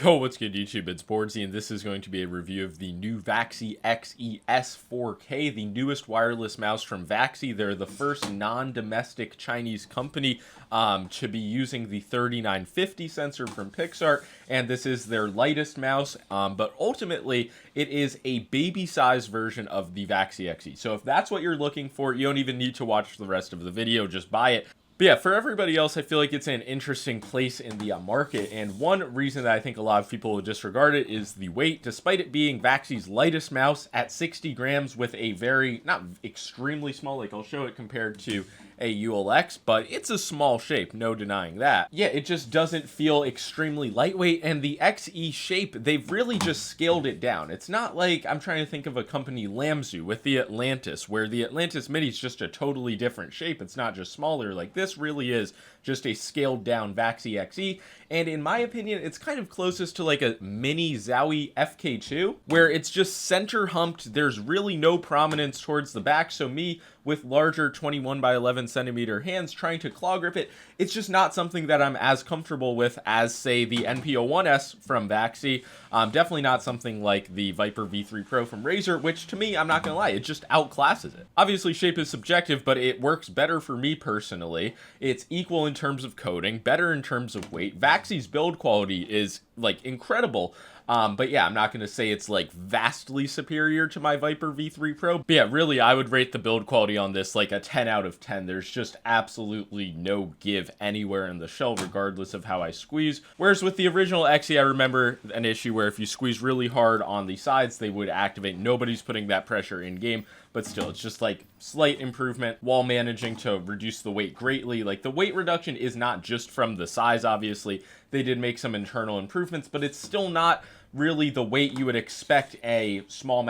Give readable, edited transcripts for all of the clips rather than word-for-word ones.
Yo, what's good YouTube? It's boardzy, and this is going to be a review of the new Vaxee XES 4K, the newest wireless mouse from Vaxee. They're the first non-domestic Chinese company to be using the 3950 sensor from Pixar, and this is their lightest mouse, but ultimately it is a baby-sized version of the Vaxee XE. So if that's what you're looking for, you don't even need to watch the rest of the video, just buy it. But yeah, for everybody else, I feel like it's an interesting place in the market, and one reason that I think a lot of people will disregard it is the weight. Despite it being Vaxee's lightest mouse at 60 grams with a very, not extremely small, like I'll show it compared to a ULX, but it's a small shape, no denying that. Yeah, it just doesn't feel extremely lightweight, and the XE shape, they've really just scaled it down. It's not like, I'm trying to think of a company, Lamzu, with the Atlantis, where the Atlantis Mini is just a totally different shape. It's not just smaller. Like, this really is just a scaled down Vaxee XE, and in my opinion, it's kind of closest to like a mini Zowie FK2, where it's just center humped. There's really no prominence towards the back, so me with larger 21 by 11 centimeter hands trying to claw grip it, it's just not something that I'm as comfortable with as, say, the NPO1S from Vaxee. Definitely not something like the Viper V3 Pro from Razer, which to me, I'm not gonna lie, it just outclasses it. Obviously, shape is subjective, but it works better for me personally. It's equal in terms of coating, better in terms of weight. Vaxee's build quality is like incredible. But yeah, I'm not going to say it's like vastly superior to my Viper V3 Pro. But yeah, really, I would rate the build quality on this like a 10 out of 10. There's just absolutely no give anywhere in the shell, regardless of how I squeeze. Whereas with the original XE, I remember an issue where if you squeeze really hard on the sides, they would activate. Nobody's putting that pressure in game, but still, it's just like slight improvement while managing to reduce the weight greatly. Like, the weight reduction is not just from the size, obviously. They did make some internal improvements, but it's still not really the weight you would expect a small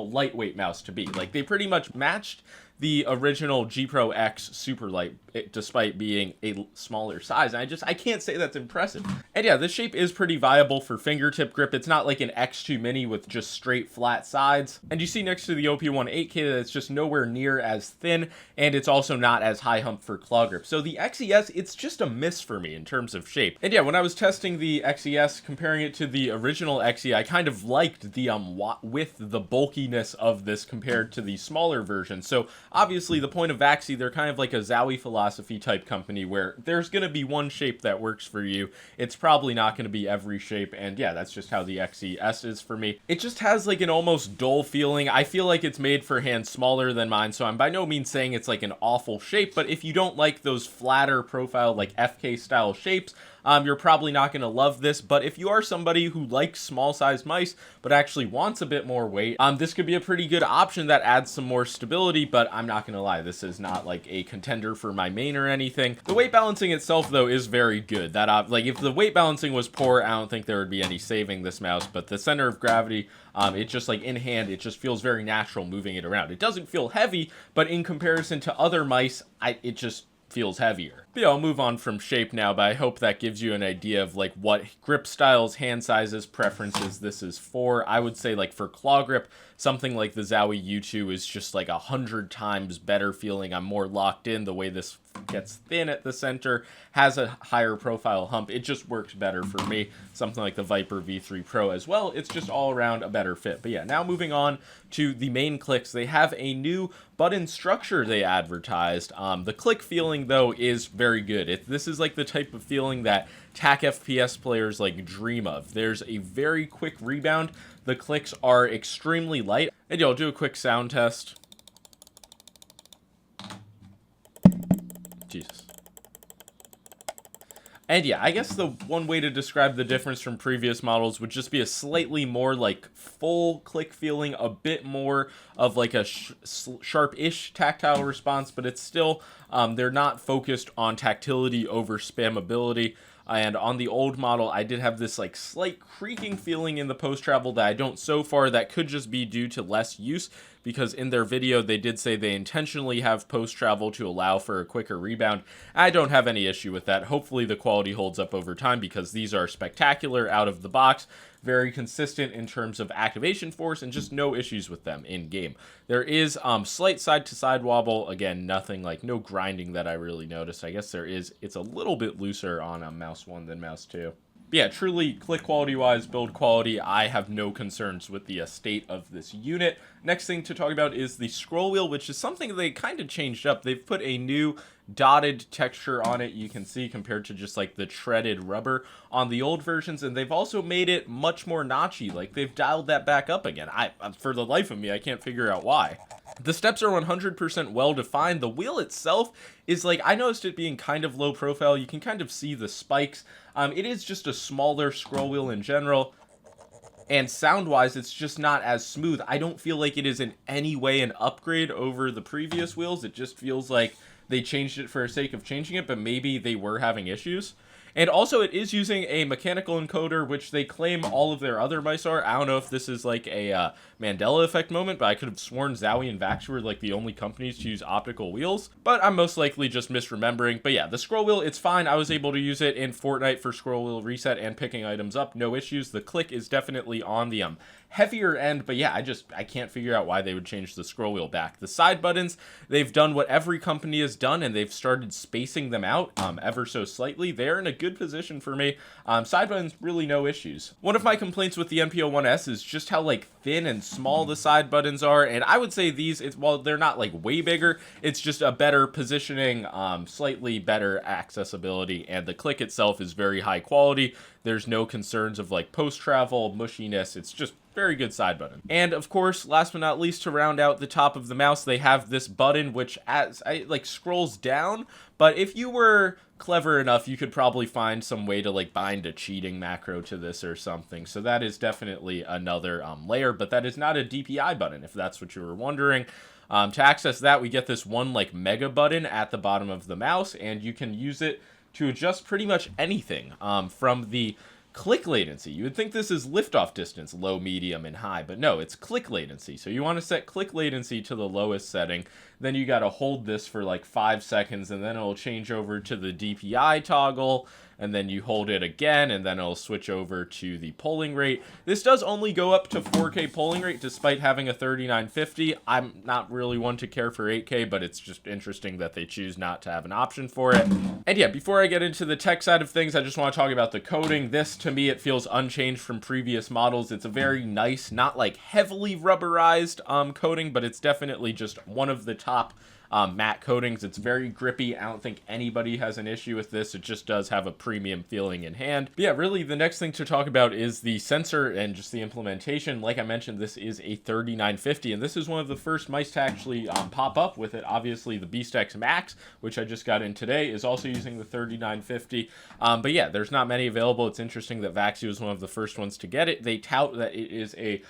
lightweight mouse to be. Like, they pretty much matched the original G Pro X Superlight, despite being a smaller size. And I can't say that's impressive. And yeah, this shape is pretty viable for fingertip grip. It's not like an X2 Mini with just straight flat sides. And you see next to the OP1 8K that it's just nowhere near as thin, and it's also not as high hump for claw grip. So the XES, it's just a miss for me in terms of shape. And yeah, when I was testing the XES, comparing it to the original XE, I kind of liked the with the bulkiness of this compared to the smaller version. So obviously, the point of Vaxee, they're kind of like a Zowie philosophy type company where there's going to be one shape that works for you. It's probably not going to be every shape, and yeah, that's just how the XES is for me. It just has like an almost dull feeling. I feel like it's made for hands smaller than mine, so I'm by no means saying it's like an awful shape, but if you don't like those flatter profile, like FK style shapes, you're probably not going to love this. But if you are somebody who likes small sized mice but actually wants a bit more weight, this could be a pretty good option that adds some more stability. But I'm not going to lie, this is not like a contender for my main or anything. The weight balancing itself, though, is very good. That like, if the weight balancing was poor, I don't think there would be any saving this mouse. But the center of gravity, it just, like, in hand, it just feels very natural moving it around. It doesn't feel heavy, but in comparison to other mice, it just feels heavier. But yeah, I'll move on from shape now, but I hope that gives you an idea of like what grip styles, hand sizes, preferences this is for. I would say, like, for claw grip, something like the Zowie U2 is just like 100 times better feeling. I'm more locked in. The way this gets thin at the center, has a higher profile hump, it just works better for me. Something like the Viper V3 Pro as well, it's just all around a better fit. But yeah, now moving on to the main clicks, they have a new button structure they advertised. The click feeling, though, is very good. This is like the type of feeling that TAC FPS players like dream of. There's a very quick rebound. The clicks are extremely light. And yeah, I'll do a quick sound test. Jesus. And yeah, I guess the one way to describe the difference from previous models would just be a slightly more like full click feeling, a bit more of like a sharp-ish tactile response, but it's still, they're not focused on tactility over spammability. And on the old model, I did have this like slight creaking feeling in the post-travel that I don't so far. That could just be due to less use, because in their video, they did say they intentionally have post-travel to allow for a quicker rebound. I don't have any issue with that. Hopefully the quality holds up over time, because these are spectacular out of the box. Very consistent in terms of activation force, and just no issues with them in game. There is slight side-to-side wobble. Again, nothing like, no grinding that I really noticed. I guess there is. It's a little bit looser on mouse 1 than mouse 2. But yeah, truly click quality wise, build quality, I have no concerns with the state of this unit. Next thing to talk about is the scroll wheel, which is something they kind of changed up. They've put a new dotted texture on it, you can see, compared to just like the treaded rubber on the old versions, and they've also made it much more notchy. Like, they've dialed that back up again. For the life of me, I can't figure out why. The steps are 100% well defined. The wheel itself is like, I noticed it being kind of low profile. You can kind of see the spikes. It is just a smaller scroll wheel in general. And sound-wise, it's just not as smooth. I don't feel like it is in any way an upgrade over the previous wheels. It just feels like they changed it for the sake of changing it, but maybe they were having issues. And also, it is using a mechanical encoder, which they claim all of their other mice are. I don't know if this is like a Mandela effect moment, but I could have sworn Zowie and Vaxee were like the only companies to use optical wheels. But I'm most likely just misremembering. But yeah, the scroll wheel, it's fine. I was able to use it in Fortnite for scroll wheel reset and picking items up. No issues. The click is definitely on the heavier end, but yeah, I can't figure out why they would change the scroll wheel back. The side buttons, they've done what every company has done, and they've started spacing them out ever so slightly. They're in a good position for me. Side buttons, really no issues. One of my complaints with the NPO-1S is just how like thin and small the side buttons are, and I would say these, while they're not like way bigger, it's just a better positioning, slightly better accessibility, and the click itself is very high quality. There's no concerns of like post-travel mushiness. It's just very good side button. And of course, last but not least, to round out the top of the mouse, they have this button which scrolls down, but if you were clever enough, you could probably find some way to like bind a cheating macro to this or something. So that is definitely another layer, but that is not a DPI button, if that's what you were wondering. To access that, we get this one like mega button at the bottom of the mouse, and you can use it to adjust pretty much anything from the click latency. You would think this is liftoff distance, low, medium, and high, but no, it's click latency. So you want to set click latency to the lowest setting, then you got to hold this for like 5 seconds, and then it'll change over to the DPI toggle, and then you hold it again, and then it'll switch over to the polling rate. This does only go up to 4K polling rate, despite having a 3950. I'm not really one to care for 8K, but it's just interesting that they choose not to have an option for it. And yeah, before I get into the tech side of things, I just want to talk about the coating. This, to me, it feels unchanged from previous models. It's a very nice, not like heavily rubberized coating, but it's definitely just one of the top matte coatings. It's very grippy. I don't think anybody has an issue with this. It just does have a premium feeling in hand. But yeah, really the next thing to talk about is the sensor and just the implementation. Like I mentioned, this is a 3950, and this is one of the first mice to actually pop up with it. Obviously, the Beast X Max, which I just got in today, is also using the 3950. But yeah, there's not many available. It's interesting that Vaxee was one of the first ones to get it. They tout that it is a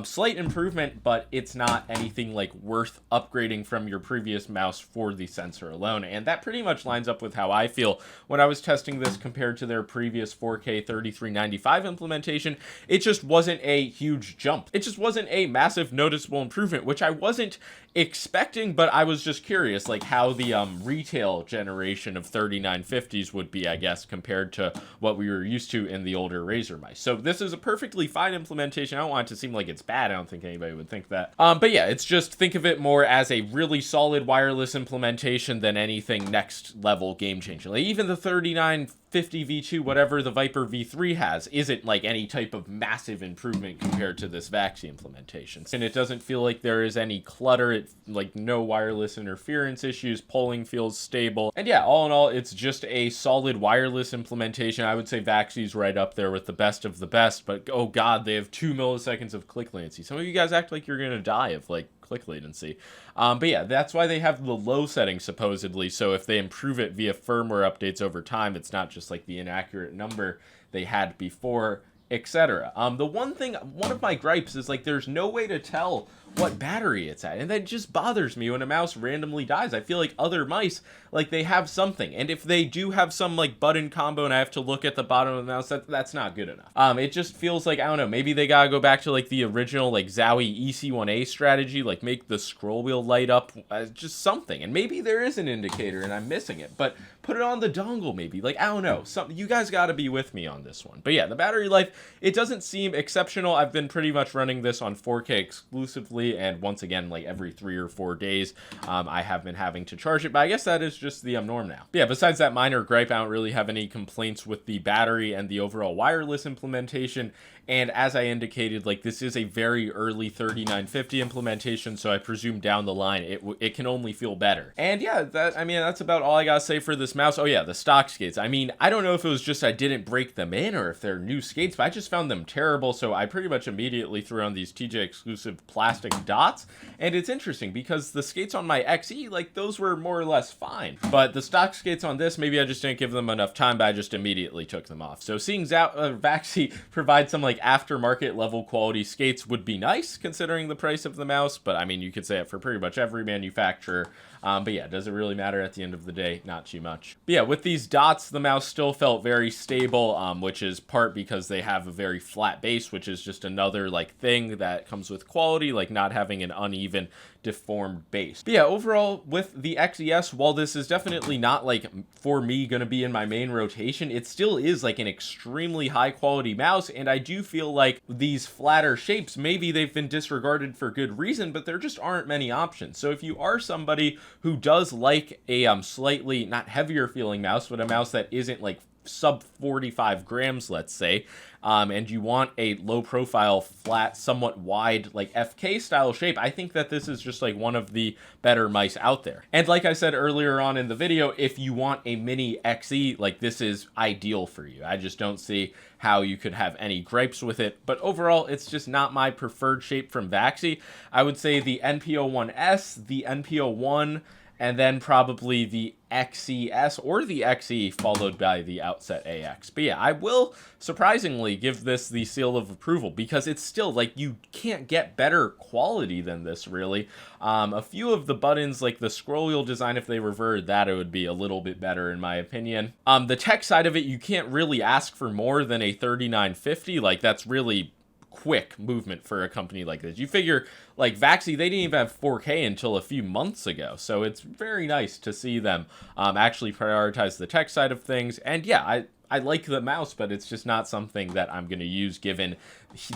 slight improvement, but it's not anything like worth upgrading from your previous mouse for the sensor alone. And that pretty much lines up with how I feel when I was testing this compared to their previous 4K 3395 implementation. It just wasn't a huge jump. It just wasn't a massive noticeable improvement, which I wasn't expecting, but I was just curious like how the retail generation of 3950s would be, I guess, compared to what we were used to in the older Razer mice. So this is a perfectly fine implementation. I don't want it to seem like it's bad. I don't think anybody would think that. But yeah, it's just, think of it more as a really solid wireless implementation than anything next level game changing. Like even the 3950 V2, whatever the Viper V3 has, isn't like any type of massive improvement compared to this Vaxee implementation. And it doesn't feel like there is any clutter. It like no wireless interference issues. Polling feels stable. And yeah, all in all, it's just a solid wireless implementation. I would say Vaxee's right up there with the best of the best, but oh god, they have 2 milliseconds of click latency. Some of you guys act like you're gonna die of like click latency. But yeah, that's why they have the low setting supposedly. So if they improve it via firmware updates over time, it's not just like the inaccurate number they had before, etc. One of my gripes is like there's no way to tell what battery it's at, and that just bothers me when a mouse randomly dies. I feel like other mice, like they have something, and if they do have some like button combo and I have to look at the bottom of the mouse, that's not good enough. It just feels like, I don't know, maybe they gotta go back to like the original like Zowie EC1A strategy, like make the scroll wheel light up, just something. And maybe there is an indicator and I'm missing it, but put it on the dongle maybe. Like, I don't know, something. You guys gotta be with me on this one. But yeah, the battery life it doesn't seem exceptional. I've been pretty much running this on 4K exclusively, and once again, like every 3 or 4 days, I have been having to charge it, but I guess that is just the norm now. But yeah, besides that minor gripe, I don't really have any complaints with the battery and the overall wireless implementation. And as I indicated, like, this is a very early 3950 implementation, so I presume down the line it can only feel better. And yeah, that's about all I gotta say for this mouse. Oh yeah, the stock skates. I mean, I don't know if it was just I didn't break them in or if they're new skates, but I just found them terrible, so I pretty much immediately threw on these TJ exclusive plastic dots. And it's interesting because the skates on my XE, like, those were more or less fine, but the stock skates on this, maybe I just didn't give them enough time, but I just immediately took them off. So seeing Vaxee provide some like aftermarket level quality skates would be nice considering the price of the mouse, but I mean, you could say it for pretty much every manufacturer. But yeah, does it really matter at the end of the day? Not too much. But yeah, with these dots, the mouse still felt very stable, which is part because they have a very flat base, which is just another like thing that comes with quality, like not having an uneven, deformed base. But yeah, overall with the XES, while this is definitely not like for me gonna be in my main rotation, it still is like an extremely high quality mouse, and I do feel like these flatter shapes, maybe they've been disregarded for good reason, but there just aren't many options. So if you are somebody who does like a slightly not heavier feeling mouse, but a mouse that isn't like sub 45 grams, let's say, and you want a low profile, flat, somewhat wide, like FK style shape, I think that this is just like one of the better mice out there. And like I said earlier on in the video, if you want a mini XE, like, this is ideal for you. I just don't see how you could have any gripes with it, but overall, it's just not my preferred shape from Vaxee. I would say the NP01S, the NP01, and then probably the XES or the XE, followed by the Outset AX. But yeah, I will surprisingly give this the seal of approval because it's still, like, you can't get better quality than this, really. A few of the buttons, like the scroll wheel design, if they reverted that, it would be a little bit better in my opinion. The tech side of it, you can't really ask for more than a 3950. Like, that's really quick movement for a company like this. You figure, like, Vaxee, they didn't even have 4K until a few months ago, so it's very nice to see them actually prioritize the tech side of things. And yeah, I like the mouse, but it's just not something that I'm going to use given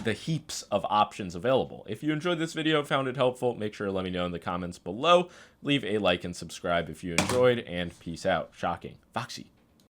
the heaps of options available. If you enjoyed this video, found it helpful, make sure to let me know in the comments below. Leave a like and subscribe if you enjoyed, and peace out. Shocking. Vaxee.